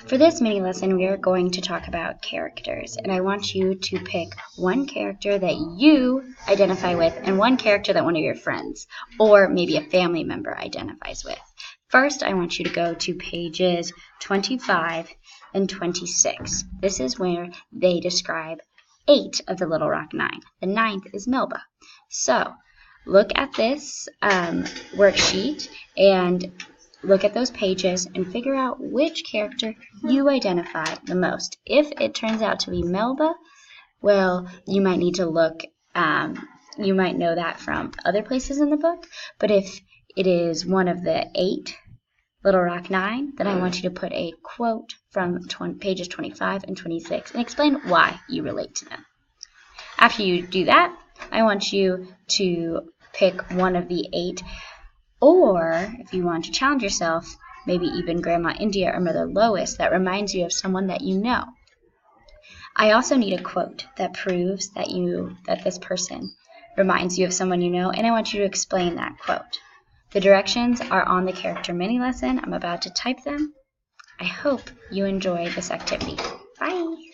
For this mini lesson, we are going to talk about characters, and I want you to pick one character that you identify with and one character that one of your friends or maybe a family member identifies with. First, I want you to go to pages 25 and 26. This is where they describe 8 of the Little Rock Nine. The 9th is Melba. So, look at this worksheet and look at those pages and figure out which character you identify the most. If it turns out to be Melba, well, you might need to look, you might know that from other places in the book, but if it is one of the 8 Little Rock Nine, then I want you to put a quote from pages 25 and 26 and explain why you relate to them. After you do that, I want you to pick one of the 8, or if you want to challenge yourself, maybe even Grandma India or Mother Lois that reminds you of someone that you know. I also need a quote that proves that this person reminds you of someone you know, and I want you to explain that quote. The directions are on the character mini lesson. I'm about to type them. I hope you enjoy this activity. Bye!